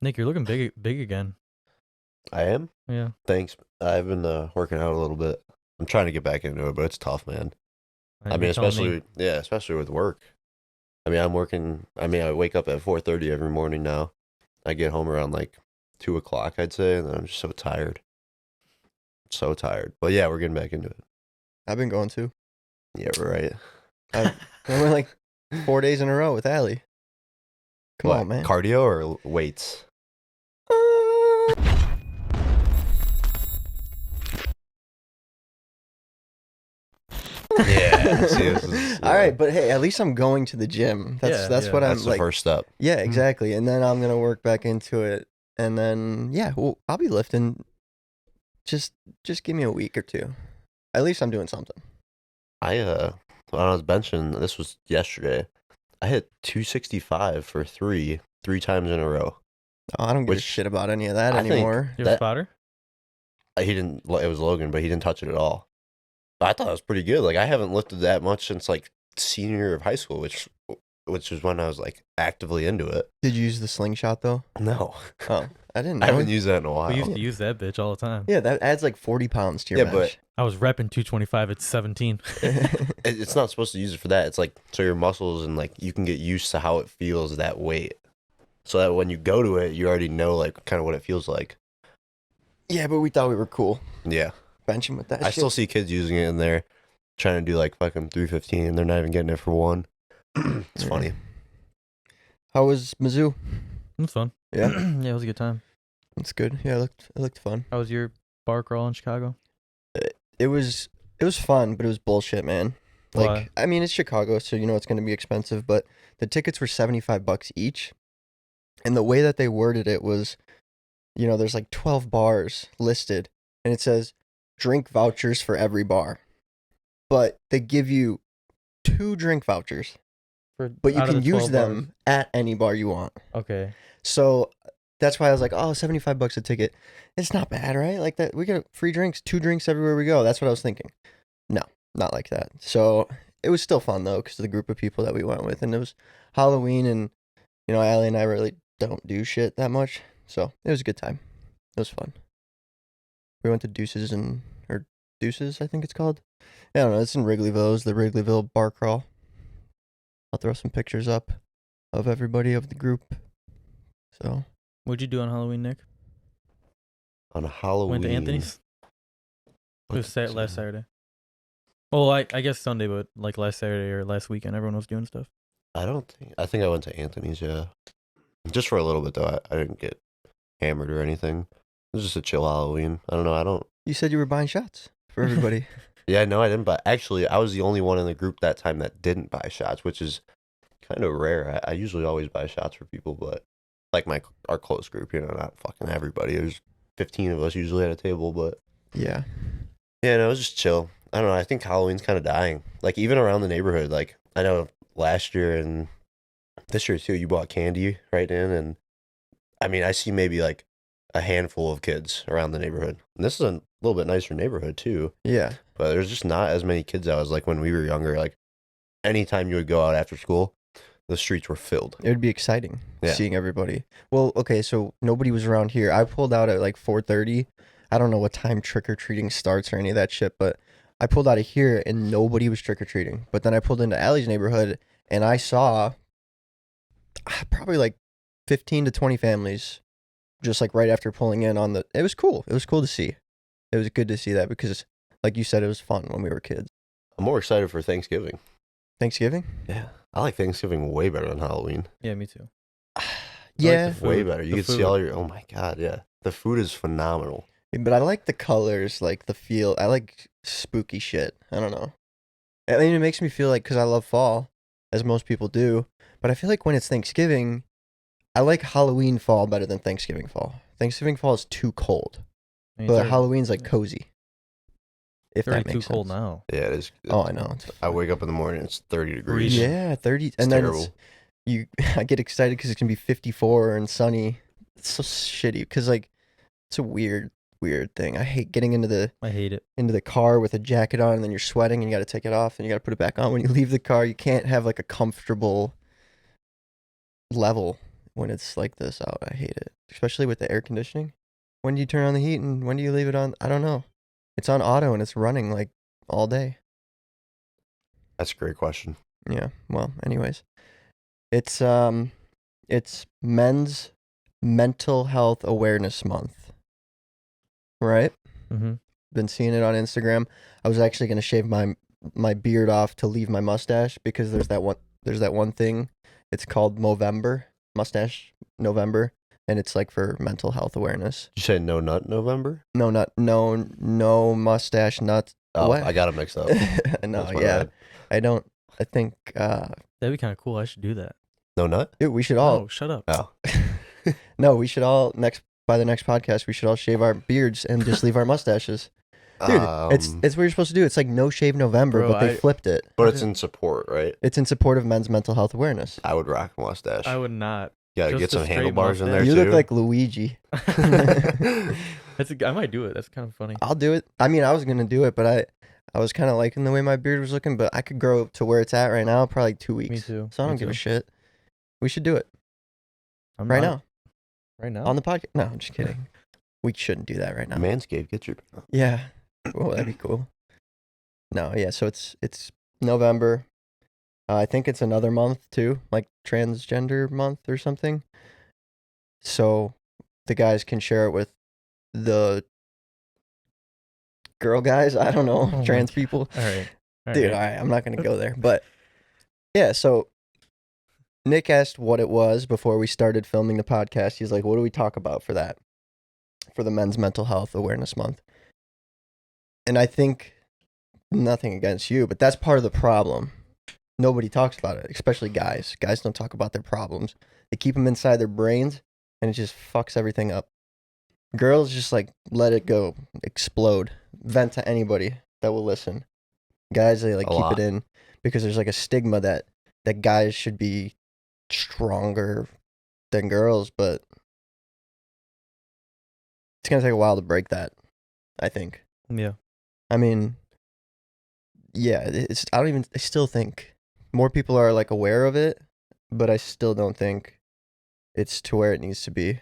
Nick, you're looking big again. I am. Yeah. Thanks. I've been working out a little bit. I'm trying to get back into it, but it's tough, man. I You're mean, telling me. especially with work. I mean, I'm working. I mean, I wake up at 4:30 every morning now. I get home around like 2 o'clock, I'd say, and then I'm just so tired, so tired. But yeah, we're getting back into it. I've been going to. Yeah, we're right. I went like 4 days in a row with Allie. Come What, on, man. cardio or weights? Yeah. See, All right, but hey, at least I'm going to the gym. That's Yeah. what I'm that's the like. first step. Yeah, exactly. And then I'm gonna work back into it, and then yeah, well, I'll be lifting. Just give me a week or two. At least I'm doing something. When I was benching, this was yesterday. I hit 265 for three times in a row. Oh, I don't give a Which shit about any of that I think anymore. You have a that spotter? he didn't. It was Logan, but he didn't touch it at all. But I thought it was pretty good. Like I haven't lifted that much since like senior year of high school, which was when I was like actively into it. Did you use the slingshot though? No, Oh, I didn't I know. haven't used that in a while. We used to use that bitch all the time. Yeah, that adds like 40 pounds to your Yeah, bench. I was repping 225 at 17. It's not supposed to use it for that. It's like so your muscles and like you can get used to how it feels that weight, so that when you go to it, you already know like kind of what it feels like. Yeah, but we thought we were cool Yeah, benching with that I shit. still see kids using it in there, trying to do like fucking 315, and they're not even getting it for one. It's Yeah. funny. How was Mizzou? It was fun. Yeah, Yeah, it was a good time. that's good. Yeah, it looked fun. How was your bar crawl in Chicago? It was fun, but it was bullshit, man. Like, Why? I mean, it's Chicago, so you know it's going to be expensive, but the tickets were $75 each. And the way that they worded it was, you know, there's like 12 bars listed, and it says drink vouchers for every bar. But they give you 2 drink vouchers, but you Out of can the use 12 them at any bar you want. bars. Okay. So that's why I was like, oh, $75 a ticket. It's not bad, right? Like that, we get free drinks, 2 drinks everywhere we go. That's what I was thinking. No, not like that. So it was still fun though, because of the group of people that we went with, and it was Halloween, and you know, Allie and I really don't do shit that much, so it was a good time. It was fun. We went to Deuces, I think it's called. I don't know. It's in Wrigleyville. It's the Wrigleyville bar crawl. I'll throw some pictures up of everybody of the group. So What'd you do on Halloween, Nick? On a Halloween, Went to Anthony's? It What was did I last say? Saturday. Well, I guess Sunday, but like last Saturday or last weekend, everyone was doing stuff. I think I went to Anthony's, yeah. Just for a little bit though. I didn't get hammered or anything. It was just a chill Halloween. I don't know. I don't. you said you were buying shots for everybody. Yeah, no, I didn't buy. Actually, I was the only one in the group that time that didn't buy shots, which is kind of rare. I usually always buy shots for people, but like our close group, you know, not fucking everybody. There's 15 of us usually at a table, but Yeah. yeah, no, it was just chill. I don't know. I think Halloween's kind of dying. Like even around the neighborhood. Like I know last year and this year too, you bought candy right in, and I mean, I see maybe like a handful of kids around the neighborhood. And this is a little bit nicer neighborhood too, Yeah. but there's just not as many kids out as like when we were younger. Like anytime you would go out after school, the streets were filled. It would be exciting Yeah. seeing everybody. Well, okay, so nobody was around here. I pulled out at like 4:30. I don't know what time trick or treating starts or any of that shit, but I pulled out of here and nobody was trick or treating. But then I pulled into Allie's neighborhood and I saw probably like 15 to 20 families just like right after pulling in on the. It was cool. It was cool to see. It was good to see that because, like you said, it was fun when we were kids. I'm more excited for Thanksgiving. Thanksgiving? Yeah. I like Thanksgiving way better than Halloween. Yeah, me too. Yeah, the Way food. better. You The can see food. all your. Oh my god, yeah. The food is phenomenal. but I like the colors, like the feel. I like spooky shit. I don't know. I mean, it makes me feel like, because I love fall, as most people do, but I feel like when it's Thanksgiving, I like Halloween fall better than Thanksgiving fall. Thanksgiving fall is too cold, I mean, but it's Halloween's like cozy. If already that too makes cold sense. now. Yeah, it is. Oh, I know. I wake up in the morning, it's 30 degrees. Freezing. Yeah, 30, It's and then terrible. I get excited because it's gonna be 54 and sunny. It's so shitty because like it's a weird thing. I hate getting I hate it. into the car with a jacket on and then you're sweating and you got to take it off and you got to put it back on when you leave the car. You can't have like a comfortable level when it's like this out. I hate it. especially with the air conditioning. When do you turn on the heat and when do you leave it on? I don't know. It's on auto and it's running like all day. That's a great question. Yeah. Well, anyways, it's Men's Mental Health Awareness Month. Right? Mm-hmm. Been seeing it on Instagram. I was actually gonna shave my beard off to leave my mustache because there's that one thing. It's called Movember, mustache November, and it's like for mental health awareness. Did you say no nut November? No mustache nuts. Oh, What? I got it mixed up. No, That's my yeah. bad. I think That'd be kind of cool. I should do that. No nut? dude, we should all No, shut up. Oh. No, we should all by the next podcast we should all shave our beards and just leave our mustaches. Dude, it's what you're supposed to do. It's like No Shave November, Bro, but they flipped it. But it's in support, right? It's in support of men's mental health awareness. I would rock a mustache. I would not. You gotta just get a some straight handlebars in there mustache. You too. look like Luigi. I might do it. That's kind of funny. I'll do it. I mean, I was gonna do it, but I was kind of liking the way my beard was looking. But I could grow to where it's at right now, probably like 2 weeks. Me too. So I Me don't give a too. shit. We should do it I'm right not- now Right now. on the podcast. No, I'm just kidding. We shouldn't do that right now. Manscaped, get your. Yeah. Well, that'd be cool. No, yeah. So it's November. I think it's another month too, like transgender month or something. So the guys can share it with the girl guys. I don't know, Oh my trans God. people. All right. Dude, all right, I'm not gonna go there. But yeah, so Nick asked what it was before we started filming the podcast. He's like, "What do we talk about for that? For the Men's Mental Health Awareness Month?" And I think nothing against you, but that's part of the problem. Nobody talks about it, especially guys. Guys don't talk about their problems. They keep them inside their brains, and it just fucks everything up. Girls just like let it go, explode, vent to anybody that will listen. Guys, they like A keep lot. it in because there's like a stigma that guys should be stronger than girls, but it's gonna take a while to break that, I think. Yeah. I mean, yeah, I still think more people are like aware of it, but I still don't think it's to where it needs to be.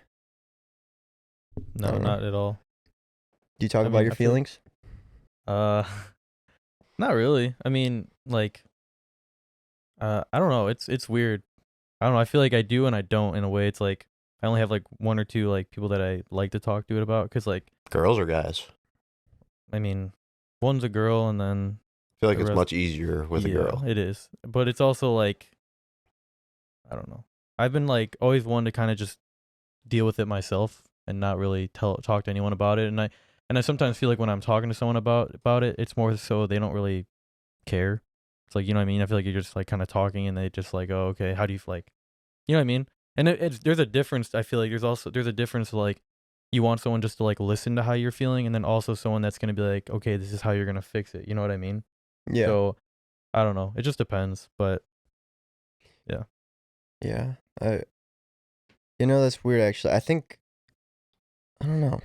No, don't know. not at all. Do you talk I about mean, your I feel- feelings? Not really. I mean, like, I don't know. It's weird. I don't know. I feel like I do and I don't in a way. It's like I only have like one or two like people that I like to talk to it about because like Girls or guys? I mean, one's a girl and then I feel like The it's rest- much easier with a yeah, girl. it is. But it's also like I don't know. I've been like always one to kind of just deal with it myself and not really talk to anyone about it. And I sometimes feel like when I'm talking to someone about it, it's more so they don't really care. It's like, you know what I mean? I feel like you're just like kind of talking and they just like, oh, okay, how do you like, you know what I mean? And there's a difference. I feel like there's a difference like you want someone just to like listen to how you're feeling and then also someone that's going to be like, okay, this is how you're going to fix it. You know what I mean? Yeah. So I don't know. It just depends. But Yeah. That's weird actually. I don't know.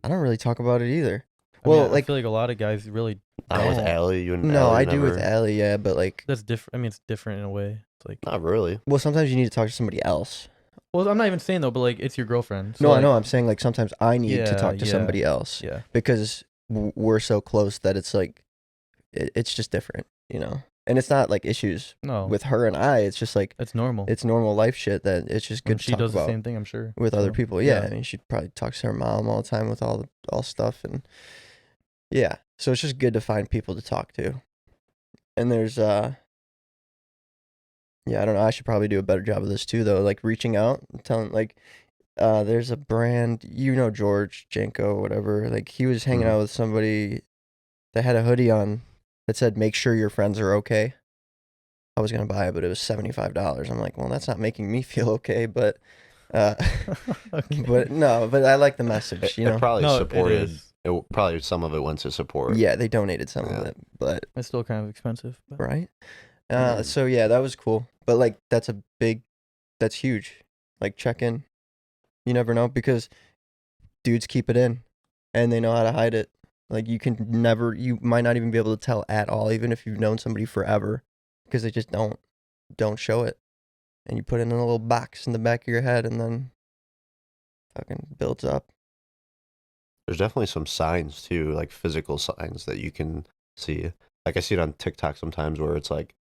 I don't really talk about it either. I mean, Well, I like feel like a lot of guys really Not with don't. Allie. You and no, Allie I do with never- Allie, yeah, but like That's different. I mean, it's different in a way. It's like, Not really. well, sometimes you need to talk to somebody else. well, I'm not even saying though, but like it's your girlfriend. So No, I like, know. I'm saying like sometimes I need to Yeah, talk to yeah. somebody else Yeah. because we're so close that it's like it's just different, you know. And it's not like issues No, with her and I. It's just like it's normal. it's normal life shit that it's just good And to she talk does about the same thing, I'm sure. with other So, people. Yeah, I mean, she probably talks to her mom all the time with all stuff, and yeah. So it's just good to find people to talk to. And there's yeah, I don't know. I should probably do a better job of this too, though. Like reaching out, and telling like, there's a brand, George Janko, whatever. Like he was hanging Mhm. out with somebody that had a hoodie on that said "Make sure your friends are okay." I was gonna buy it, but it was $75. I'm like, well, that's not making me feel okay, but, Okay. but no, but I like the message, you know. It probably No, it supported. is. Probably some of it went to support. Yeah, they donated some Yeah. of it, but It's still kind of expensive. But right. Mm. So yeah, that was cool. But like, that's huge. Like check in. You never know because dudes keep it in, and they know how to hide it. Like you might not even be able to tell at all, even if you've known somebody forever, because they just don't show it. And you put it in a little box in the back of your head, and then fucking builds up. There's definitely some signs too, like physical signs that you can see. Like I see it on TikTok sometimes where it's like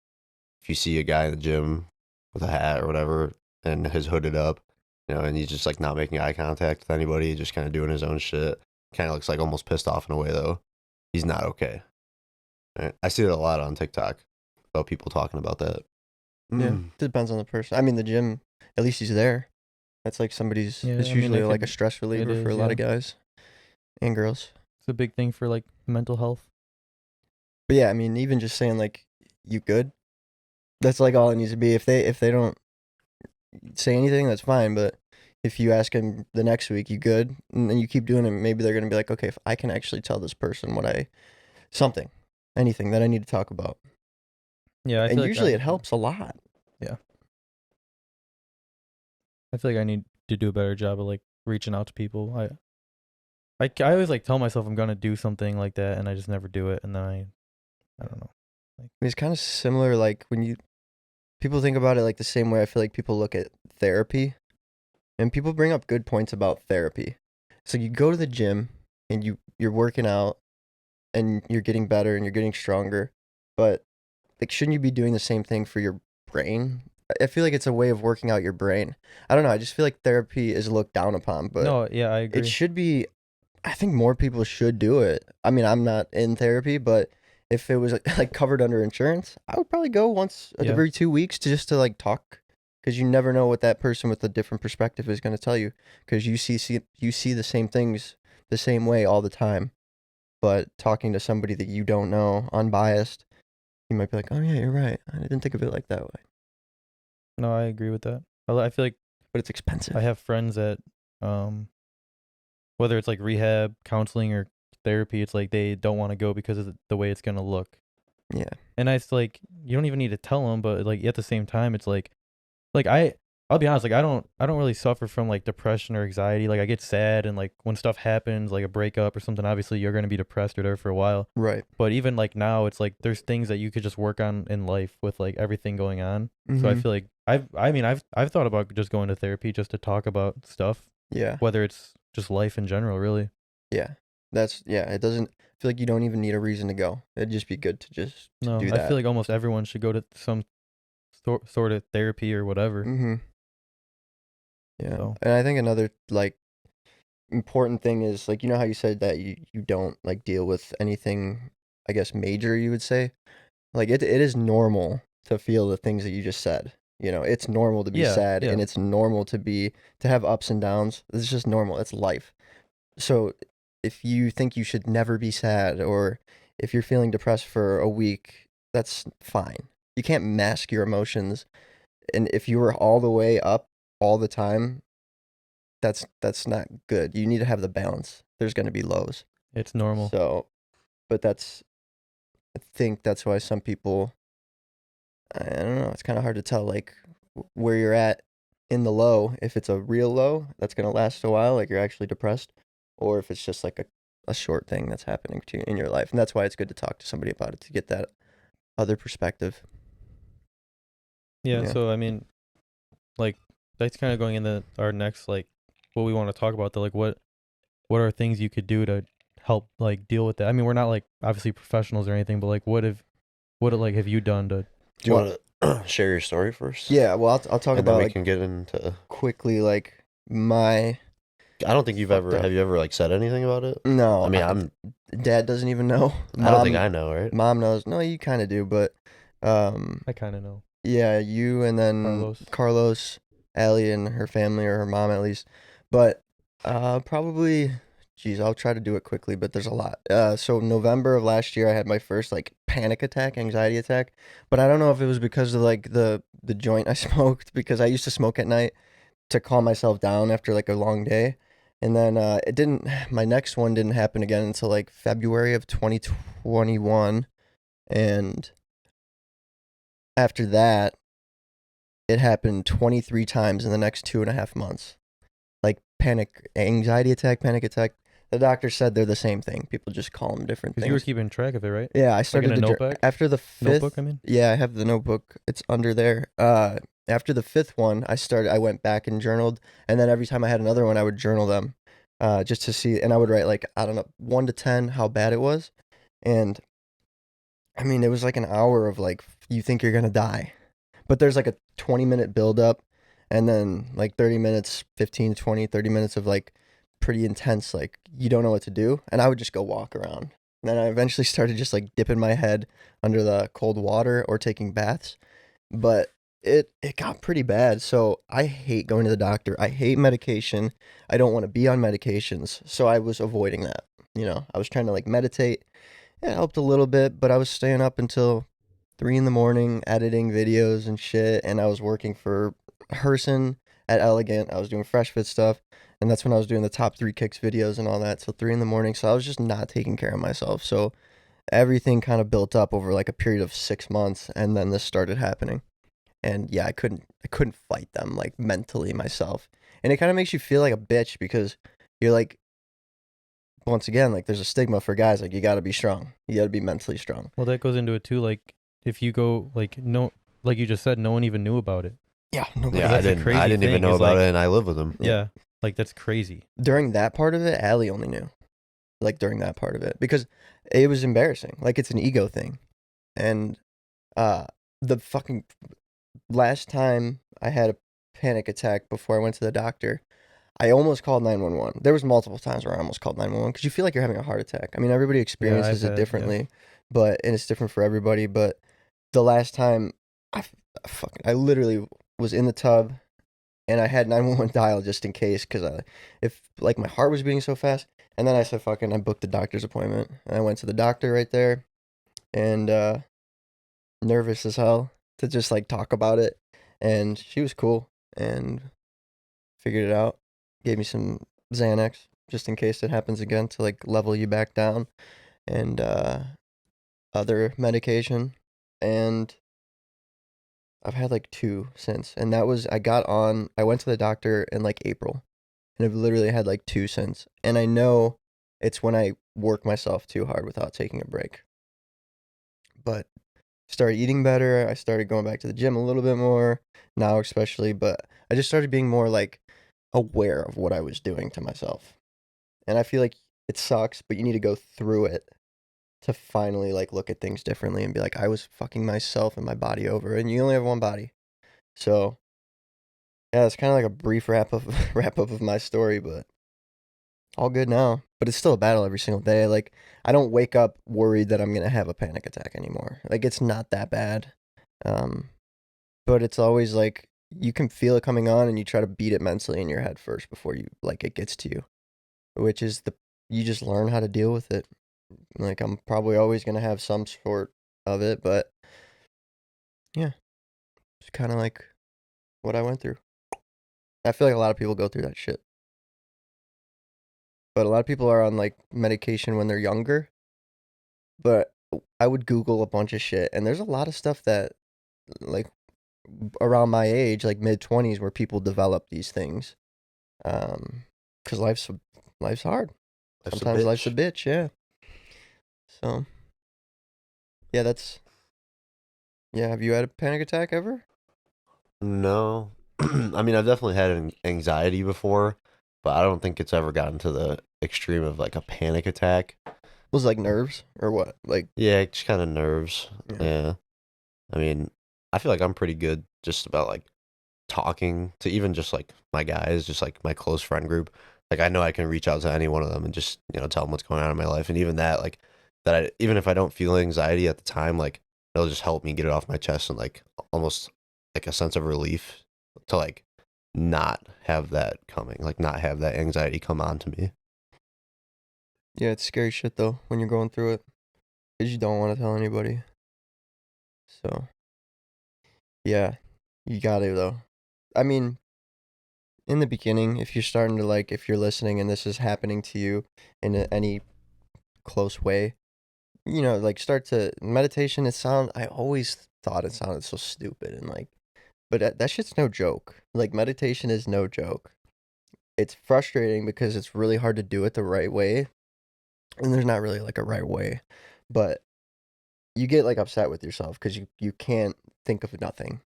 if you see a guy in the gym with a hat or whatever and his hooded up, and he's just like not making eye contact with anybody, just kind of doing his own shit. Kind of looks like almost pissed off in a way though. He's not okay. Right? I see it a lot on TikTok about people talking about that. Yeah, depends on the person. I mean, the gym, at least he's there. That's like somebody's. Yeah, It's I mean, usually it like a could- stress reliever it for a is, lot of yeah. guys and girls. It's a big thing for like mental health. But yeah, I mean, even just saying like you good, that's like all it needs to be. If they don't say anything, that's fine. But if you ask them the next week, you good, and then you keep doing it, maybe they're gonna be like, okay, if I can actually tell this person anything that I need to talk about. Yeah, I And feel like usually it helps a lot. I feel like I need to do a better job of like reaching out to people. I always like tell myself I'm gonna do something like that, and I just never do it, and then I don't know. I mean, it's kind of similar, like when people think about it like the same way I feel like people look at therapy, and people bring up good points about therapy. So you go to the gym and you're working out and you're getting better and you're getting stronger, but like shouldn't you be doing the same thing for your brain? I feel like it's a way of working out your brain. I don't know. I just feel like therapy is looked down upon, but No, yeah, I agree. it should be. I think more people should do it. I mean, I'm not in therapy, but if it was like covered under insurance, I would probably go once Yeah. every 2 weeks to just to like talk, because you never know what that person with a different perspective is going to tell you, because you see the same things the same way all the time, but talking to somebody that you don't know, unbiased, you might be like, oh yeah, you're right. I didn't think of it like that way. No, I agree with that. I feel like But it's expensive. I have friends that, whether it's like rehab, counseling, or therapy, it's like they don't want to go because of the way it's gonna look. Yeah. And it's like you don't even need to tell them, but like at the same time, it's like I'll be honest, like I don't really suffer from like depression or anxiety. Like I get sad, and like when stuff happens, like a breakup or something, obviously you're gonna be depressed or there for a while. Right. But even like now, it's like there's things that you could just work on in life with like everything going on. So I Mhm. feel like I've thought about just going to therapy just to talk about stuff, Yeah. whether it's just life in general, really. Yeah. It doesn't feel like you don't even need a reason to go. It'd just be good to just No, do I that. feel like almost everyone should go to some sort of therapy or whatever. Mm-hmm. Yeah. So. And I think another like important thing is like, you know how you said that you don't like deal with anything, I guess, major, you would say? Like it is normal to feel the things that you just said. It's normal to be Yeah, sad, yeah. and it's normal to have ups and downs. It's just normal. It's life. So if you think you should never be sad, or if you're feeling depressed for a week, that's fine. You can't mask your emotions. And if you were all the way up all the time, that's not good. You need to have the balance. There's going to be lows. It's normal. So, but I think that's why some people, I don't know, it's kind of hard to tell like where you're at in the low. If it's a real low that's going to last a while, like you're actually depressed, or if it's just like a short thing that's happening to you in your life. And that's why it's good to talk to somebody about it, to get that other perspective. Yeah, Yeah. so I mean, like that's kind of going into our next like what we want to talk about. Like what are things you could do to help like deal with that? I mean, we're not like obviously professionals or anything, but like what have you done to? Do you want to share your story first? Yeah, well, I'll talk And then about we like can get into. quickly like my I don't think you've Fucked ever. up. Have you ever like said anything about it? no. I mean, Dad doesn't even know. I don't think I know, right? Mom knows. No, you kind of do, but I kind of know. yeah, you and then Carlos, Allie, and her family, or her mom at least. But probably, geez, I'll try to do it quickly, but there's a lot. So November of last year, I had my first like panic attack, anxiety attack. But I don't know if it was because of like the joint I smoked, because I used to smoke at night to calm myself down after like a long day. And then it didn't. My next one didn't happen again until like February of 2021, and after that, it happened 23 times in the next 2.5 months. Like anxiety attack, panic attack. The doctor said they're the same thing. People just call them different Because things. you were keeping track of it, right? Yeah, I started in a the notebook? after the fifth. Notebook, I mean. Yeah, I have the notebook. It's under there. After the 5th one, I went back and journaled, and then every time I had another one, I would journal them, just to see, and I would write like, I don't know, 1 to 10 how bad it was, and I mean it was like an hour of like you think you're gonna die, but there's like a 20-minute build up, and then like 30 minutes, 15, 20, 30 minutes of like pretty intense, like you don't know what to do, and I would just go walk around. And then I eventually started just like dipping my head under the cold water or taking baths, but it got pretty bad. So I hate going to the doctor. I hate medication. I don't want to be on medications. So I was avoiding that. I was trying to like meditate. It helped a little bit, but I was staying up until 3 in the morning editing videos and shit. And I was working for Herson at Elegant. I was doing Fresh Fit stuff. And that's when I was doing the top 3 kicks videos and all that till 3 in the morning. So I was just not taking care of myself. So everything kind of built up over like a period of 6 months, and then this started happening. And yeah, I couldn't fight them like mentally myself. And it kind of makes you feel like a bitch because you're like, once again, like there's a stigma for guys, like you got to be strong. You got to be mentally strong. Well, that goes into it too. Like if you go like no, like you just said, no one even knew about it. Yeah, nobody. Yeah, that's the I crazy didn't even thing know is, about like- it, and I live with him. Yeah, like that's crazy. During that part of it, Allie only knew. Like during that part of it, because it was embarrassing. Like it's an ego thing. And the fucking last time I had a panic attack before I went to the doctor, I almost called 911. There was multiple times where I almost called 911 because you feel like you're having a heart attack. I mean, everybody experiences I've it had- differently, and it's different for everybody. But the last time, I literally was in the tub, and I had 911 dial just in case, because if like my heart was beating so fast. And then I said, fucking, I booked the doctor's appointment. And I went to the doctor right there, and nervous as hell to just like talk about it. And she was cool and figured it out. Gave me some Xanax just in case it happens again to like level you back down, and other medication. And I've had like 2 since. And I went to the doctor in like April, and I've literally had like 2 since. And I know it's when I work myself too hard without taking a break. But started eating better. I started going back to the gym a little bit more now, especially. But I just started being more like aware of what I was doing to myself. And I feel like it sucks, but you need to go through it to finally like look at things differently and be like, I was fucking myself and my body over, and you only have one body. So yeah, it's kind of like a brief wrap up of my story, but all good now. But it's still a battle every single day. Like I don't wake up worried that I'm gonna have a panic attack anymore. Like it's not that bad. But it's always like you can feel it coming on, and you try to beat it mentally in your head first before you like it gets to you, which is you just learn how to deal with it. Like I'm probably always gonna have some sort of it, but yeah, it's kind of like what I went through. I feel like a lot of people go through that shit. But a lot of people are on like medication when they're younger. But I would Google a bunch of shit, and there's a lot of stuff that like around my age, like mid-20s, where people develop these things. Cuz life's hard. Sometimes life's a bitch, yeah. So yeah, have you had a panic attack ever? No. I mean, I've definitely had an anxiety before, but I don't think it's ever gotten to the extreme of like a panic attack. Was it like nerves or what? Like Yeah, just kind of nerves. Yeah. Yeah. I mean, I feel like I'm pretty good just about like talking to even just like my guys, just like my close friend group. Like I know I can reach out to any one of them and just, tell them what's going on in my life. And even that, like even if I don't feel anxiety at the time, like it'll just help me get it off my chest, and like almost like a sense of relief to like not have that coming, like not have that anxiety come on to me. Yeah, it's scary shit though when you're going through it, because you don't want to tell anybody. So yeah, you got to though. I mean, in the beginning, if you're starting to like, if you're listening and this is happening to you in any close way, like start to meditation. I always thought it sounded so stupid and like, but that shit's no joke. Like meditation is no joke. It's frustrating because it's really hard to do it the right way. And there's not really like a right way, but you get like upset with yourself because you can't think of nothing.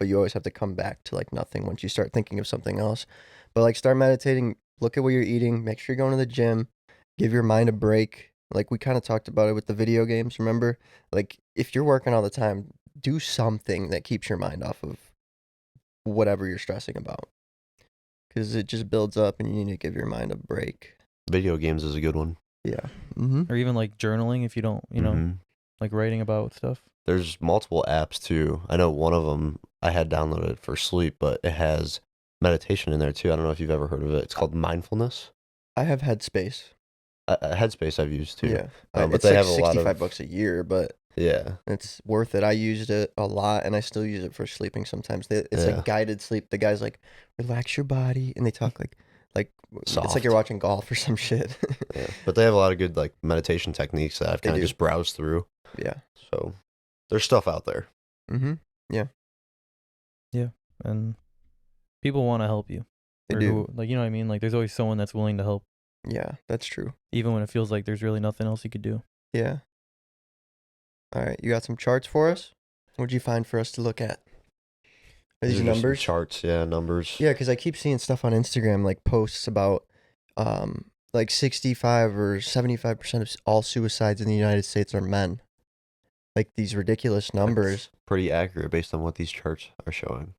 but you always have to come back to like nothing once you start thinking of something else. But like start meditating, look at what you're eating, make sure you're going to the gym, give your mind a break. Like we kind of talked about it with the video games, remember? Like if you're working all the time, do something that keeps your mind off of whatever you're stressing about. Because it just builds up and you need to give your mind a break. Video games is a good one. Yeah. Mm-hmm. Or even like journaling if you don't, Mhm. like writing about stuff. There's multiple apps too. I know one of them I had downloaded for sleep, but it has meditation in there too. I don't know if you've ever heard of it. It's called mindfulness. I have Headspace. Headspace I've used too. Yeah. But It's they like have a lot of $65 a year, but yeah. it's worth it. I used it a lot, and I still use it for sleeping sometimes. It's Yeah. like guided sleep. The guy's like, relax your body, and they talk like it's like Soft. you're watching golf or some shit. Yeah. But they have a lot of good like meditation techniques that I've They kind of do. just browsed through. Yeah. So there's stuff out there. Mm-hmm. And people want to help you. They Or do. like, you know what I mean? Like there's always someone that's willing to help, Yeah, that's true. even when it feels like there's really nothing else you could do. Yeah. All right, you got some charts for us? What'd you find for us to look at? Are these are just some numbers? charts, yeah, numbers. Yeah, because I keep seeing stuff on Instagram, like posts about like 65 or 75% of all suicides in the United States are men. Like these ridiculous numbers. That's pretty accurate based on what these charts are showing.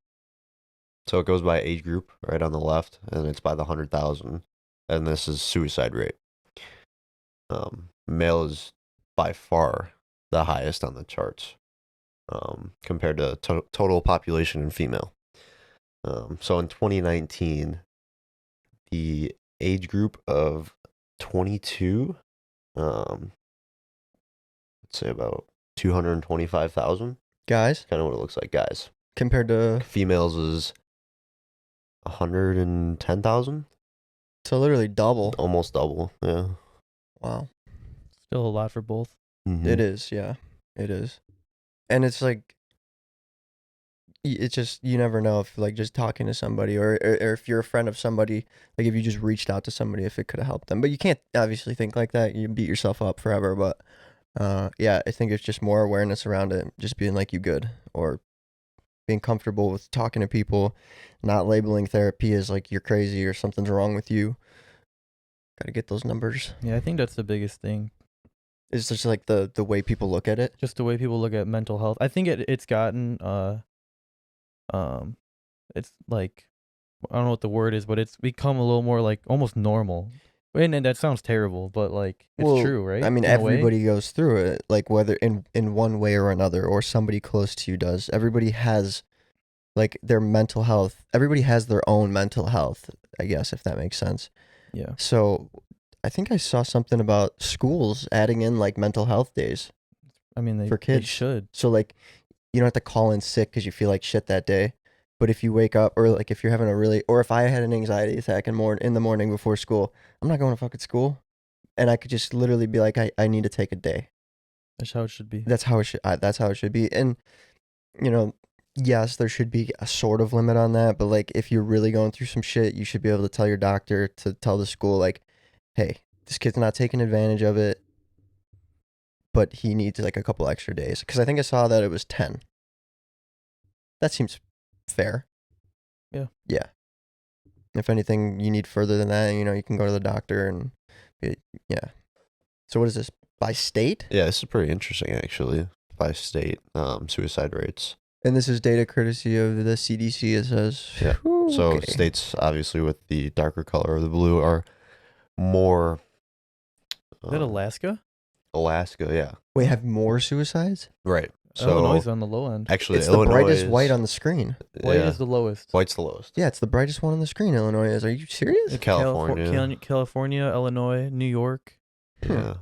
So it goes by age group right on the left, and it's by the 100,000, and this is suicide rate. Male is by far the highest on the charts, compared to total population and female. So in 2019, the age group of 22, let's say about 225,000. Guys, Kind of what it looks like, guys. compared to, Females is 110,000, so literally double. almost double. Yeah. Wow. Still a lot for both. Mhm. It is, yeah. It is. And it's like, it's just, you never know if like just talking to somebody or if you're a friend of somebody, like if you just reached out to somebody, if it could have helped them. But you can't obviously think like that. You beat yourself up forever. But yeah, I think it's just more awareness around it. Just being like, you good, or being comfortable with talking to people, not labeling therapy as like you're crazy or something's wrong with you. Got to get those numbers. Yeah, I think that's the biggest thing. It's just like the way people look at it. Just the way people look at mental health. I think it's gotten it's like, I don't know what the word is, but it's become a little more like almost normal. And that sounds terrible, but like it's Well, true, right? I mean, In a way? everybody goes through it, like whether in one way or another, or somebody close to you does. Everybody has like their mental health. Everybody has their own mental health, I guess, if that makes sense. Yeah. So I think I saw something about schools adding in like mental health days. I mean, they For kids. should. So like you don't have to call in sick because you feel like shit that day. But if you wake up, or like if you're having a really, or if I had an anxiety attack in the morning before school, I'm not going to fucking school. And I could just literally be like, I need to take a day. That's how it should be. That's how it should. That's how it should be. And you know, yes, there should be a sort of limit on that. But like, if you're really going through some shit, you should be able to tell your doctor, to tell the school, like, hey, this kid's not taking advantage of it, but he needs like a couple extra days. Because I think I saw that it was 10. That seems fair. Yeah. Yeah. If anything, you need further than that, you know, you can go to the doctor and yeah. So what is this? By state? Yeah, this is pretty interesting actually. By state, suicide rates. And this is data courtesy of the CDC, it says. Yeah. Whew, So okay. states obviously with the darker color of the blue are more. Is that Alaska? Alaska, yeah. Wait, have more suicides? Right. So Illinois is on the low end. actually, It's Illinois the brightest is, white on the screen. White yeah, is the lowest. white's the lowest. Yeah, it's the brightest one on the screen, Illinois is. Are you serious? California. California, Illinois, New York. Yeah.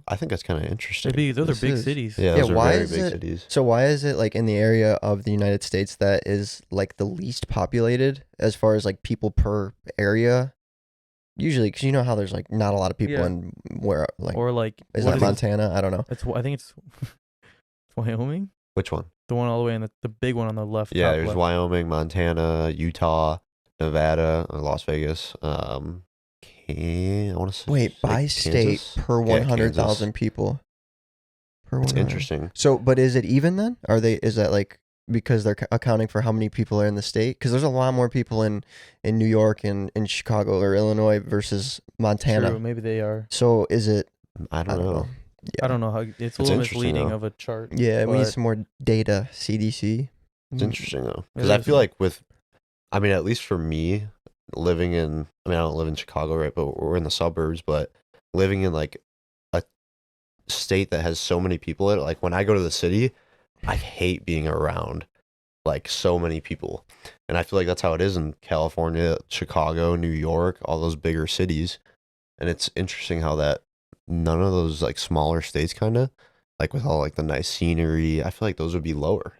I think that's kind of interesting. Those are This big is- cities. Yeah, Yeah, those are why very is big it- cities. So why is it like in the area of the United States that is like the least populated as far as like people per area? Usually, because you know how there's like not a lot of people Yeah. in where like Or like, is what that is it? Montana? I don't know. I think it's Wyoming. Which one? The one all the way in the big one on the left. Yeah, top there's left. Wyoming, Montana, Utah, Nevada, Las Vegas. I want to say Wait, by Kansas? state per Yeah, 100,000 Kansas. people. Per It's 100. interesting. So, but is it even then? Is that like because they're accounting for how many people are in the state. Because there's a lot more people in New York and in Chicago or Illinois versus Montana. True, maybe they are. So is it? I don't know. Yeah. I don't know how it's a It's little interesting, misleading though. of a chart. Yeah, we need but some more data. CDC. It's interesting though, It because I is. feel like I mean, at least for me, living in, I mean, I don't live in Chicago, right? But we're in the suburbs. But living in like a state that has so many people in it, like when I go to the city, I hate being around like so many people, and I feel like that's how it is in California, Chicago, New York, all those bigger cities. And it's interesting how that none of those like smaller states, kind of like with all like the nice scenery, I feel like those would be lower.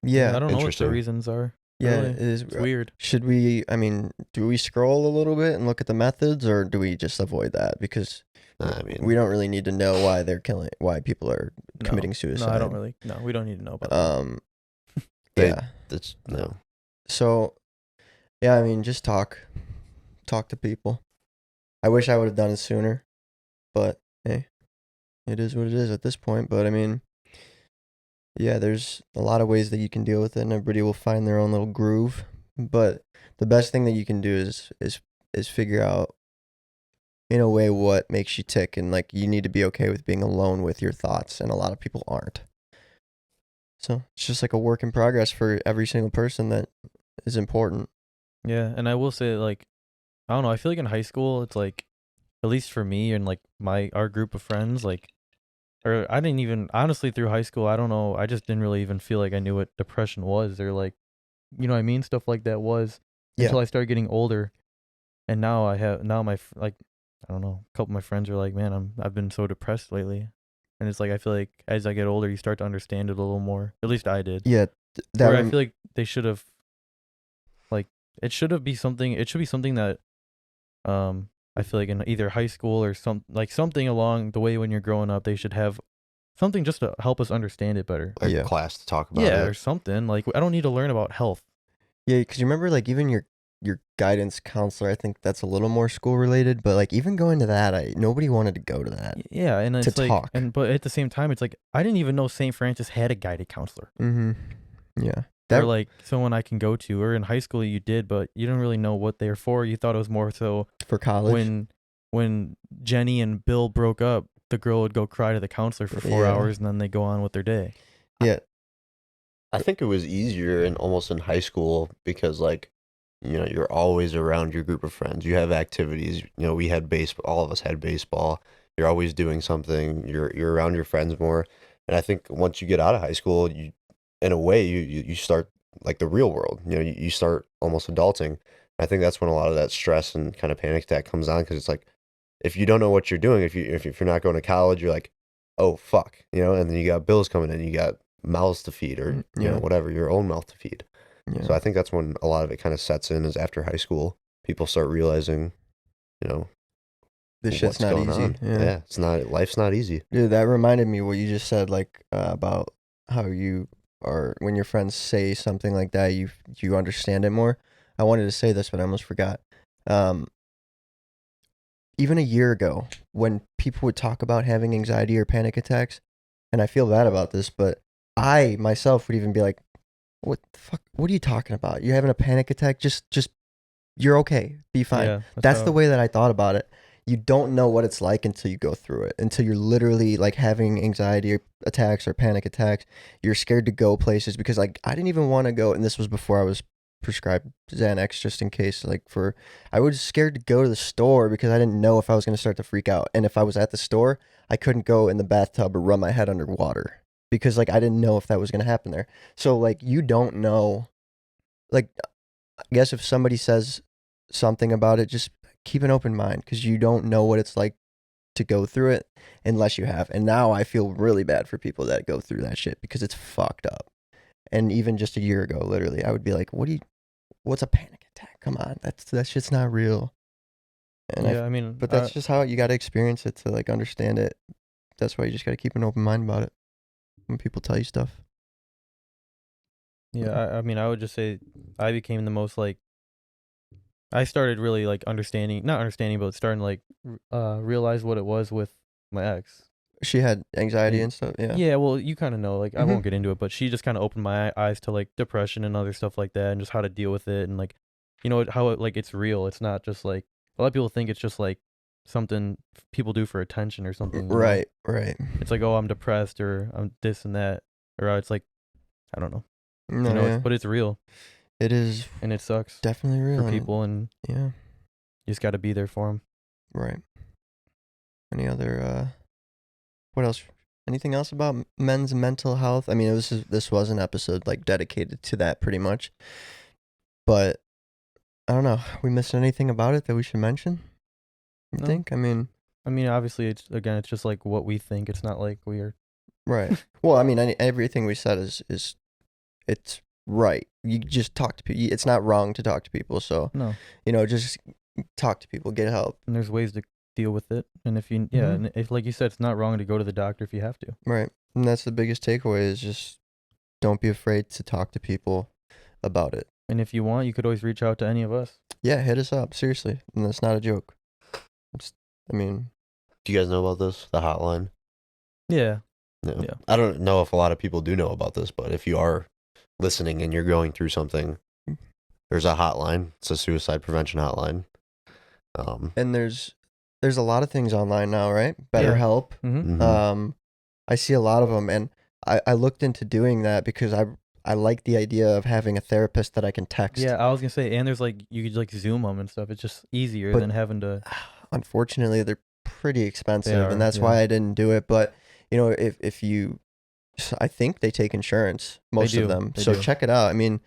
Yeah. I don't know what the Interesting. reasons are. Yeah, really. it is. It's weird. Should we? I mean, do we scroll a little bit and look at the methods, or do we just avoid that because I mean, we don't really need to know why they're killing, why people are No. committing suicide? No, I don't really. No, we don't need to know about that. They- Yeah. that's no. So, yeah, I mean, just talk to people. I wish I would have done it sooner, but hey, it is what it is at this point. But I mean, yeah, there's a lot of ways that you can deal with it, and everybody will find their own little groove. But the best thing that you can do is figure out in a way what makes you tick, and like you need to be okay with being alone with your thoughts, and a lot of people aren't. So it's just like a work in progress for every single person that is important. Yeah, and I will say, like, I don't know. I feel like in high school, it's like, at least for me and like our group of friends, like, or I didn't even honestly through high school. I don't know. I just didn't really even feel like I knew what depression was, or like, you know what I mean, stuff like that was until I started getting older, and now like, I don't know. A couple of my friends are like, man, I've been so depressed lately, and it's like I feel like as I get older, you start to understand it a little more. At least I did. Yeah, Where I feel like they should have, like, it should be something that, I feel like in either high school or something along the way when you're growing up, they should have something just to help us understand it better. Like Yeah. class to talk about Yeah, it. or something. Like, I don't need to learn about health. Yeah, because you remember, like, even your guidance counselor, I think that's a little more school related, but like even going to that, nobody wanted to go to that. Yeah, and it's To like, talk. but at the same time, it's like I didn't even know St. Francis had a guided counselor. Mm-hmm. Yeah. Or like someone I can go to. Or in high school you did, but you didn't really know what they were for. You thought it was more so for college. when Jenny and Bill broke up, the girl would go cry to the counselor for 4 Yeah. hours and then they go on with their day. Yeah. I think it was easier almost in high school because like, you know, you're always around your group of friends. You have activities. You know, we had baseball. All of us had baseball. You're always doing something. You're around your friends more. And I think once you get out of high school, you, in a way, you start like the real world. You know, you start almost adulting. I think that's when a lot of that stress and kind of panic attack comes on because it's like, if you don't know what you're doing, if you're not going to college, you're like, oh fuck, you know. And then you got bills coming in. You got mouths to feed, or you Yeah. know, whatever, your own mouth to feed. Yeah. So I think that's when a lot of it kind of sets in, is after high school. People start realizing, you know, this shit's what's not going easy. on. Yeah, it's not. Life's not easy. Dude, that reminded me what you just said, like about how you are when your friends say something like that, you understand it more. I wanted to say this, but I almost forgot. Even a year ago, when people would talk about having anxiety or panic attacks, and I feel bad about this, but I myself would even be like, "What the fuck? What are you talking about? You're having a panic attack? Just you're okay. Be fine." Yeah, That's the way that I thought about it. You don't know what it's like until you go through it, until you're literally like having anxiety attacks or panic attacks. You're scared to go places because like I didn't even want to go, and this was before I was prescribed Xanax, just in case. Like I was scared to go to the store because I didn't know if I was going to start to freak out, and if I was at the store, I couldn't go in the bathtub or run my head underwater because like I didn't know if that was going to happen there. So like you don't know. Like I guess if somebody says something about it, just keep an open mind because you don't know what it's like to go through it unless you have. And now I feel really bad for people that go through that shit because it's fucked up. And even just a year ago, literally, I would be like, what's a panic attack? Come on, that shit's not real. And yeah, I mean, but that's just how you got to experience it to like understand it. That's why you just got to keep an open mind about it when people tell you stuff. yeah, I mean, I would just say I became the most like, I started really like not understanding, but starting to like realize what it was with my ex. She had anxiety And- and stuff. Yeah. Yeah, well, you kind of know. Like, I Mhm. won't get into it, but she just kind of opened my eyes to like depression and other stuff like that, and just how to deal with it, and like, how it, like it's real. It's not just like a lot of people think it's just like something people do for attention or something. Right. Right. It's like, oh, I'm depressed or I'm this and that, or it's like, I don't know. No, It's yeah. but it's real It is and it sucks definitely real. for and- people, and Yeah. you just got to be there for them. Right. Any other? What else? Anything else about men's mental health? I mean, this was an episode like dedicated to that pretty much. But I don't know. We missed anything about it that we should mention? You No. think? I mean, Obviously, it's just like what we think. It's not like we are. right. Well, I mean, everything we said is it's right. You just talk to people. It's not wrong to talk to people. So, No, just talk to people, get help. and there's ways to deal with it. And if you, Mhm. and if like you said, it's not wrong to go to the doctor if you have to. Right. And that's the biggest takeaway is just don't be afraid to talk to people about it. And if you want, you could always reach out to any of us. Yeah, hit us up. Seriously. And that's not a joke. I mean, Do you guys know about this? The hotline? Yeah. No. Yeah. I don't know if a lot of people do know about this, but if you are listening and you're going through something, there's a hotline. It's a suicide prevention hotline. and there's a lot of things online now, right? Yeah. BetterHelp. Mm-hmm. Mhm. I see a lot of them, and I looked into doing that because I like the idea of having a therapist that I can text. Yeah, I was gonna say, and there's like you could like Zoom them and stuff. It's just easier But- than having to. Unfortunately, they're pretty expensive, They are, and that's yeah. why I didn't do it. But if you, I think they take insurance, most do, of them. they So do. check it out. I mean,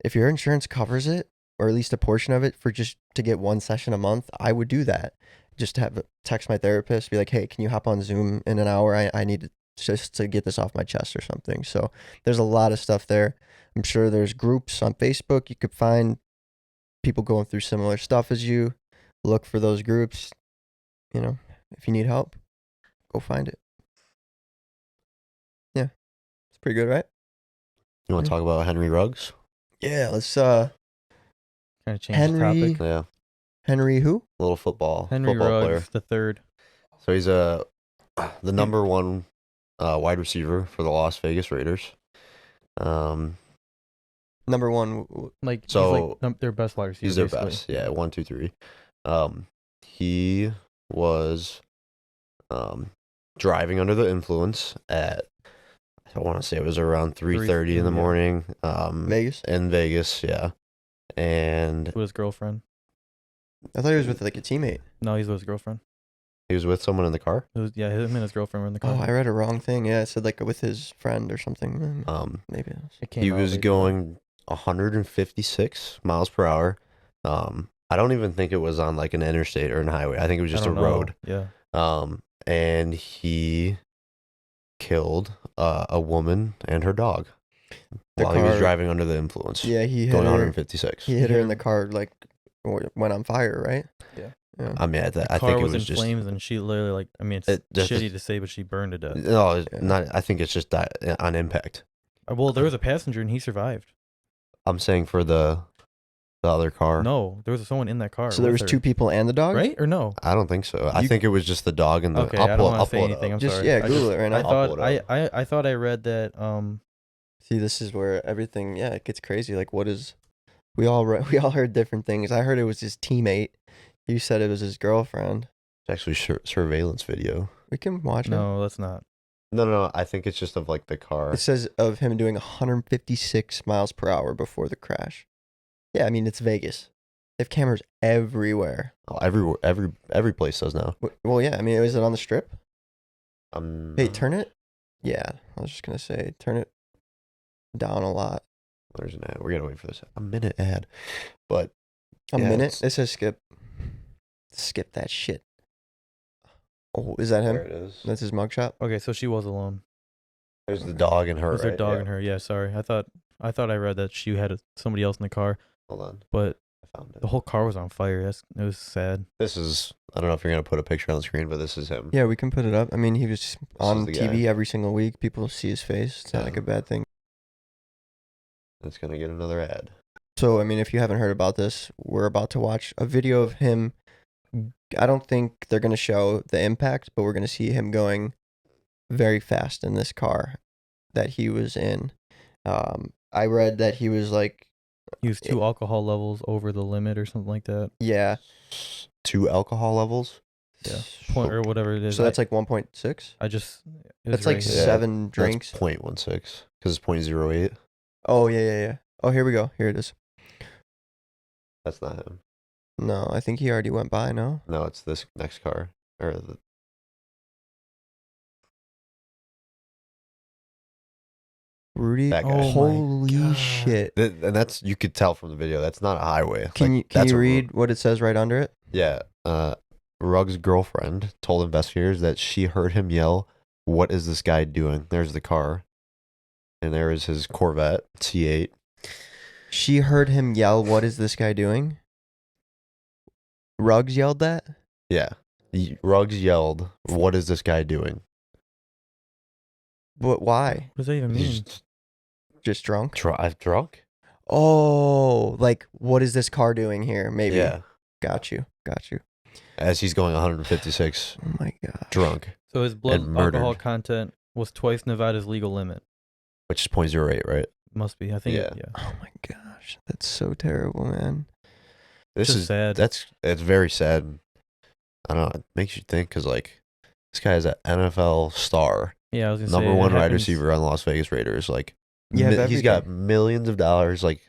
if your insurance covers it, or at least a portion of it, for just to get one session a month, I would do that. Just text my therapist, be like, hey, can you hop on Zoom in an hour? I need to just to get this off my chest or something. So there's a lot of stuff there. I'm sure there's groups on Facebook. You could find people going through similar stuff as you. Look for those groups. If you need help, go find it. Yeah. It's pretty good, right? You want to talk about Henry Ruggs? Yeah, let's Kind of change Henry- the topic. Yeah, Henry who? little football Henry player. Ruggs the third. So he's the number one wide receiver for the Las Vegas Raiders. Number one. Like So, he's like their best wide receiver. He's their basically. best. Yeah, 1, 2, 3. He was driving under the influence at, I want to say it was around 3:30 in the yeah. morning. Vegas? In Vegas, yeah. And With his girlfriend. I thought he was with like a teammate. No, he's with his girlfriend. he was with someone in the car. It was, yeah, him and his girlfriend were in the car. Oh, I read a wrong thing. Yeah, it said like with his friend or something. Maybe it was. It came He out was later. going 156 miles per hour. I don't even think it was on like an interstate or an highway. I think it was I just a don't know. road. Yeah. And he killed a woman and her dog The while he was car- driving under the influence. Yeah, he hit going her. 156. He hit her in the car, like went on fire, right? Yeah. Yeah. I mean, I The think car it was was in just flames, and she literally like. I mean, it's It just- shitty to say, but she burned to death. no, it's Yeah. not. I think it's just that on impact. Well, there was a passenger, and he survived. I'm saying for the other car. No, there was someone in that car. So there with was her. 2 people and the dog, right or no? I don't think so. I You- think it was just the dog and the. Okay, I'll I pull, don't want I'll to say pull it anything. up. I'm Just sorry. yeah, I Google just- it right I now. I'll thought pull it I thought I read that See, this is where everything it gets crazy. Like, what is? We all heard different things. I heard it was his teammate. You said it was his girlfriend. It's actually surveillance video. We can watch it. no, that's not. No. I think it's just of like the car. It says of him doing 156 miles per hour before the crash. Yeah, I mean it's Vegas. They have cameras everywhere. Oh, every place does now. Well, yeah. I mean, is it on the strip? Hey, Uh, turn it. Yeah, I was just gonna say turn it down a lot. There's an ad. We're gonna wait for this. A minute ad, but A Yeah, minute. it's- It says skip. Skip that shit. Oh, is that him? there it is. That's his mugshot. Okay, so she was alone. There's the dog and her. It was her right? dog Yeah. and her. Yeah, sorry. I thought I read that she had somebody else in the car, Hold on, but I found it. the whole car was on fire. It was sad. This is. I don't know if you're gonna put a picture on the screen, but this is him. Yeah, we can put it up. I mean, he was on the TV guy. every single week. People see his face. It's not like Yeah. a bad thing. It's gonna get another ad. So, I mean, if you haven't heard about this, we're about to watch a video of him. I don't think they're going to show the impact, but we're going to see him going very fast in this car that he was in. I read that he was like, He was 2 alcohol levels over the limit or something like that. yeah, 2 alcohol levels. Yeah, point or whatever it is. so that's like 1.6. I just. It was That's like right here. 7 drinks. That's 0.16 because it's 0.08. Oh yeah. Oh, here we go. Here it is. That's not him. No, I think he already went by. No. No, it's this next car. Rudy. That guy. Oh my Holy God. shit! And that's, you could tell from the video, that's not a highway. Can That's you a read what it says right under it? Yeah. Ruggs' girlfriend told investigators that she heard him yell, "What is this guy doing?" There's the car. And there is his Corvette C8. She heard him yell, "What is this guy doing?" Ruggs yelled that? Yeah. Ruggs yelled, "What is this guy doing?" But why? What does that even He's mean? Just drunk? drunk? Oh, like, what is this car doing here? Maybe. Yeah. Got you. As he's going 156 Oh my god. drunk, So his blood and alcohol murdered. content was twice Nevada's legal limit. which is 0.08, right? Must be. I think. Yeah. Yeah. Oh my gosh. That's so terrible, man. This Just is sad. it's very sad. I don't know. It makes you think because like this guy is an NFL star, Yeah, I was gonna say. number it one wide happens- receiver on Las Vegas Raiders. Like, You have he's got everything. millions of dollars. Like,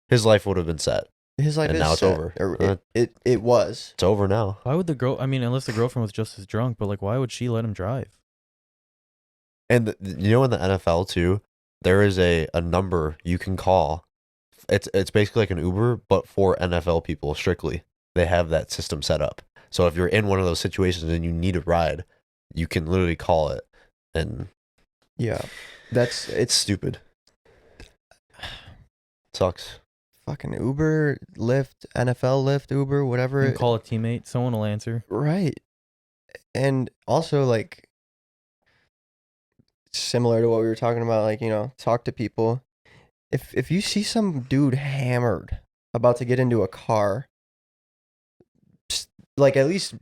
his life would have been set. His life And is now it's set. over. Or it was. It's over now. Why would the girl? I mean, unless the girlfriend was just as drunk, but like, why would she let him drive? And you know, in the NFL too, there is a number you can call. It's basically like an Uber, but for NFL people strictly. They have that system set up. So if you're in one of those situations and you need a ride, you can literally call it, and Yeah. it's It's stupid. Sucks. fucking Uber, Lyft, NFL Lyft, Uber, whatever. You can call a teammate. Someone will answer. Right. And also, like, similar to what we were talking about, like, talk to people. If you see some dude hammered about to get into a car, like, at least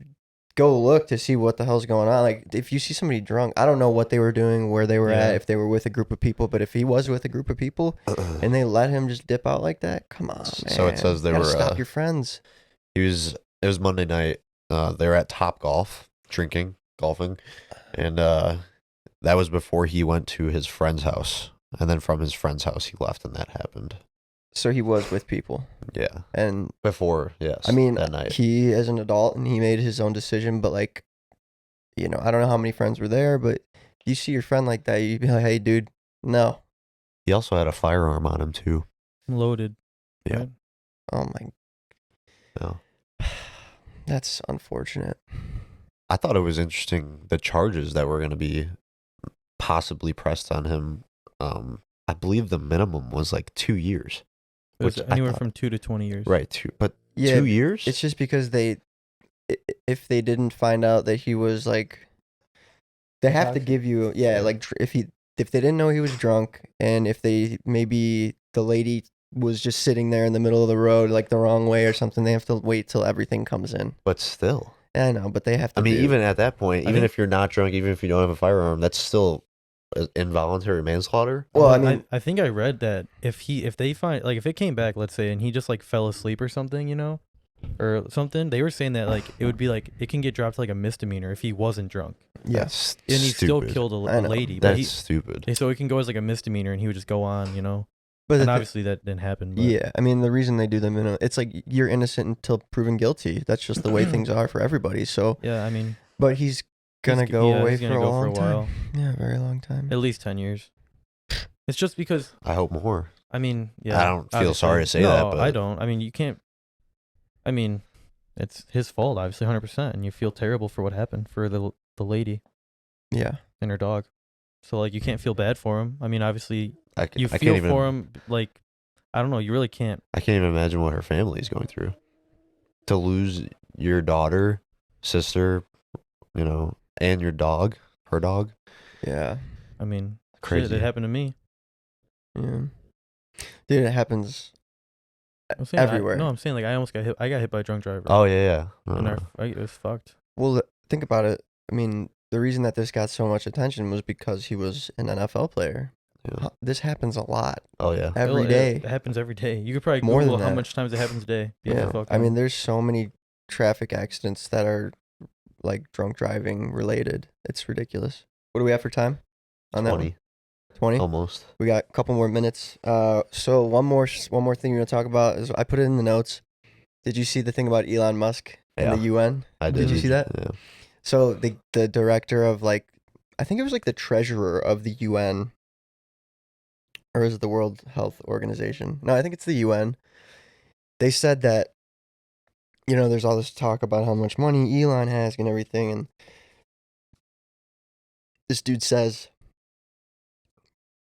go look to see what the hell's going on. Like, if you see somebody drunk, I don't know what they were doing, where they were Yeah. at, if they were with a group of people, but if he was with a group of people and they let him just dip out like that, come on, man. So it says they You gotta were, stop your friends. It was Monday night. They were at Top Golf golfing, and that was before he went to his friend's house, and then from his friend's house he left, and that happened. So he was with people. Yeah, And before, yes. I mean, that night. he is an adult and he made his own decision, but like, I don't know how many friends were there, but you see your friend like that, you'd be like, hey, dude, no. He also had a firearm on him too. Loaded. Yeah. Right? Oh my. No. That's unfortunate. I thought it was interesting the charges that were going to be possibly pressed on him. I believe the minimum was like 2 years. It was Which I anywhere thought- from 2 to 20 years. Right, but Yeah, 2 years? it's just because if they didn't find out that he was like, they have to give you, like if they didn't know he was drunk, and if maybe the lady was just sitting there in the middle of the road like the wrong way or something, they have to wait till everything comes in. But still. I know, but they have to. I mean, even at that point, I even think- if you're not drunk, even if you don't have a firearm, that's still involuntary manslaughter. Well, I But mean, I think I read that if they find, like, if it came back, let's say, and he just like fell asleep or something, or something, they were saying that like it would be like it can get dropped to like a misdemeanor if he wasn't drunk, yeah, That's and he still stupid. killed I a know. lady. But That's stupid. so it can go as like a misdemeanor, and he would just go on, but And the obviously that didn't happen. But yeah, I mean, the reason they do them it's like you're innocent until proven guilty. That's just the way things are for everybody. So, yeah, I mean, but he's gonna go away he's for gonna a go long for a while, time. Yeah, very long time. at least 10 years. It's just because, I hope more. I mean, yeah. I don't feel obviously. sorry to say no, that, but I don't. I mean, you can't. I mean, it's his fault, obviously, 100%, and you feel terrible for what happened for the lady Yeah, and her dog. So like, you can't feel bad for him. I mean, obviously, I you can't feel even for him. Like, I don't know. You really can't. I can't even imagine what her family is going through. To lose your daughter, sister, and your dog, her dog. yeah, I mean, Crazy. shit, it happened to me. yeah. Dude, it happens I'm saying, everywhere. No, I'm saying like I almost got hit. I got hit by a drunk driver. Oh yeah. and it was fucked. Well, think about it. I mean, the reason that this got so much attention was because he was an NFL player. Yeah. This happens a lot Oh yeah. every day. It happens every day. You could probably More Google than how that. much times it happens a day. Be like, Yeah, "Fuck I no." mean, there's so many traffic accidents that are like drunk driving related. It's ridiculous. What do we have for time on that 20 one? 20? almost. We got a couple more minutes. So one more thing we're gonna talk about is I put it in the notes. Did you see the thing about Elon Musk and the Yeah. UN? I Did did. you see that? Yeah. So the director of like, I think it was like the treasurer of the UN, or is it the World Health Organization? No, I think it's the UN. They said that, there's all this talk about how much money Elon has and everything, and this dude says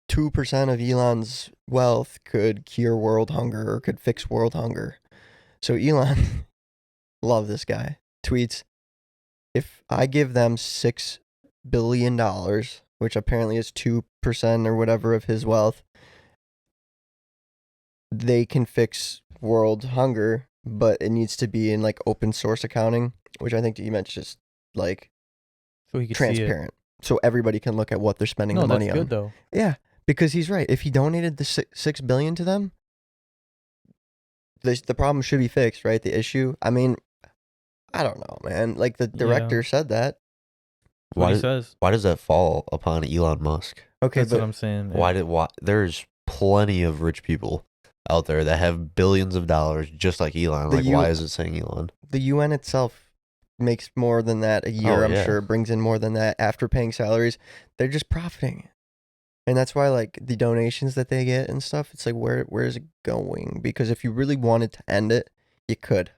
2% of Elon's wealth could cure world hunger or could fix world hunger. So Elon, love this guy, tweets, if I give them $6 billion, which apparently is 2% or whatever of his wealth, they can fix world hunger, but it needs to be in like open source accounting, which I think you mentioned is like So he could see it. transparent. So everybody can look at what they're spending No, the money that's good on. though. Yeah, because he's right. If he donated the $6 billion to them, the problem should be fixed, right? The issue. I mean, I don't know, man. Like the director said that. What he Why? says. Why does that fall upon Elon Musk? Okay, That's but what I'm saying. Why? There's plenty of rich people out there that have billions of dollars, just like Elon. The Like, U- why is it saying Elon? the UN itself makes more than that a year, Oh, I'm yeah. sure. Brings in more than that after paying salaries. They're just profiting. And that's why like the donations that they get and stuff, it's like where is it going? Because if you really wanted to end it, you could.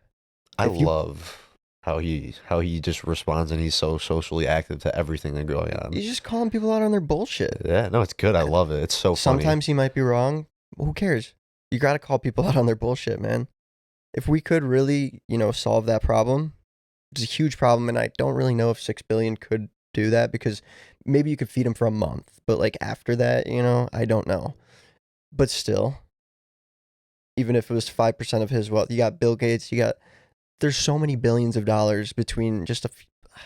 I If you- love how he just responds, and he's so socially active to everything that's going on. You're just calling people out on their bullshit. Yeah, no, it's good. I love it. It's so funny. Sometimes he might be wrong. Who cares? You got to call people out on their bullshit, man. If we could really, solve that problem, it's a huge problem, and I don't really know if 6 billion could do that, because maybe you could feed him for a month, but like after that, I don't know. But still, even if it was 5% of his wealth, you got Bill Gates, there's so many billions of dollars between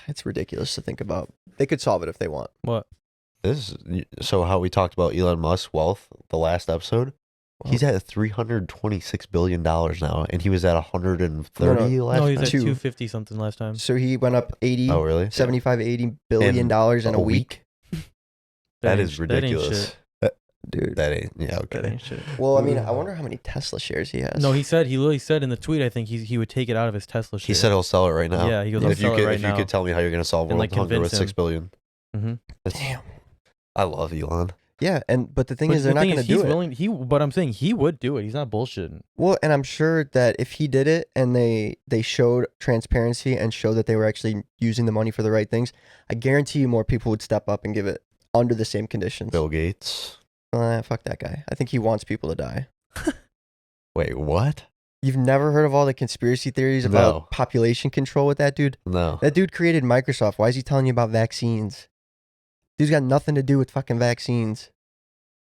it's ridiculous to think about. They could solve it if they want. What? So how we talked about Elon Musk's wealth the last episode. Well, He's at $326 billion now, and he was at 130 No, last No, he's time. at Two. 250 something last time. So he went up 80, Oh, really? 75, 80 billion In dollars in a a week. That ain't is sh- ridiculous. Dude. That ain't, yeah, That okay. ain't shit. Well, I mean, I wonder how many Tesla shares he has. No, he literally said in the tweet, I think he would take it out of his Tesla share. He said he'll sell it right now. Yeah, he goes, I'll if you sell it could, right if now. you could tell me how you're gonna solve And, world like, hunger with convince him. $6 billion. Mm-hmm. Damn. I love Elon. Yeah, but the thing is, they're not going to do it. But I'm saying he would do it. He's not bullshitting. Well, and I'm sure that if he did it and they showed transparency and showed that they were actually using the money for the right things, I guarantee you more people would step up and give it under the same conditions. Bill Gates. Fuck that guy. I think he wants people to die. Wait, what? You've never heard of all the conspiracy theories about No. population control with that dude? No. That dude created Microsoft. Why is he telling you about vaccines? Dude's got nothing to do with fucking vaccines.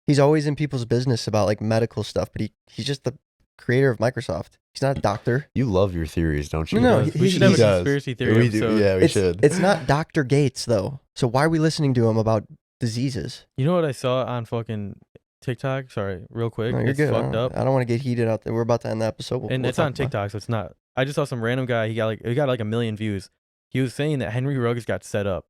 He's always in people's business about like medical stuff, but he's just the creator of Microsoft. He's not a doctor. You love your theories, don't you? No, We he should have a does. conspiracy theory We episode. do. Yeah, we should. It's not Dr. Gates though. So why are we listening to him about diseases? You know what I saw on fucking TikTok? Sorry, real quick. No, you're It's good. fucked up. I don't want to get heated out there. We're about to end the episode. And it's on TikTok, so it's not. I just saw some random guy. He got like a million views. He was saying that Henry Ruggs got set up.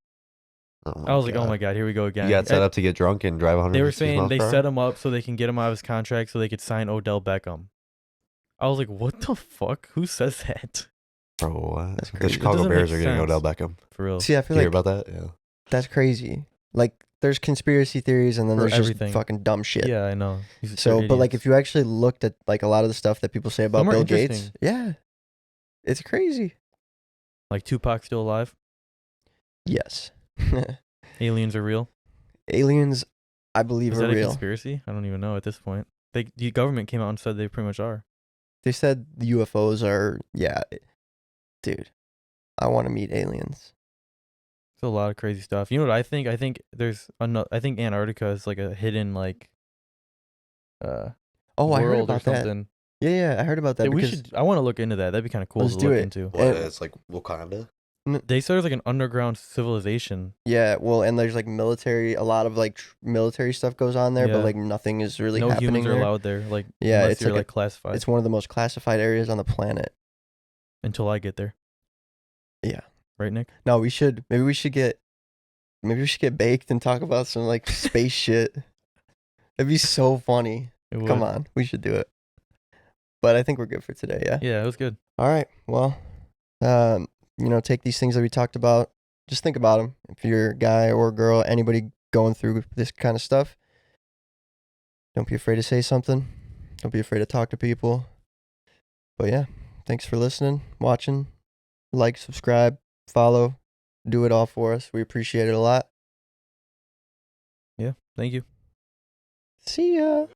I was like, oh my god, here we go again. You got set up to get drunk and drive 100. They were saying they set him up so they can get him out of his contract so they could sign Odell Beckham. I was like, what the fuck? Who says that? Bro, what? That's The crazy. Chicago doesn't Bears make are getting sense. Odell Beckham. For real. See, I feel You hear like about that? Yeah. that's crazy. Like, there's conspiracy theories, and then For there's everything. just fucking dumb shit. Yeah, I know. So, but like, if you actually looked at like a lot of the stuff that people say about Some are Bill Gates, interesting. yeah, it's crazy. like Tupac still alive, Yes, aliens are real. aliens, I believe, Is are that a real. conspiracy? I don't even know at this point. The government came out and said they pretty much are. They said the UFOs are, yeah, dude. I want to meet aliens. It's a lot of crazy stuff. You know what I think? I think there's another. I think Antarctica is like a hidden like. Oh, I heard world or about that. something. Yeah, I heard about that. Yeah, we because should. I want to look into that. That'd be kind of cool Let's to do look it. into. What? And- It's like Wakanda. They started like an underground civilization. Yeah, well, and there's like military, a lot of like military stuff goes on there, but Yeah. like nothing is really No happening humans are there. allowed there, like Yeah, unless it's you're like like classified. It's one of the most classified areas on the planet. Until I get there. Yeah. Right, Nick? No, maybe we should get baked and talk about some like space shit. It'd be so funny. It would. Come on, we should do it. But I think we're good for today, yeah? Yeah, it was good. All right. Well, take these things that we talked about. Just think about them. If you're a guy or a girl, anybody going through this kind of stuff, don't be afraid to say something. Don't be afraid to talk to people. But yeah, thanks for listening, watching. Like, subscribe, follow. Do it all for us. We appreciate it a lot. Yeah, thank you. See ya.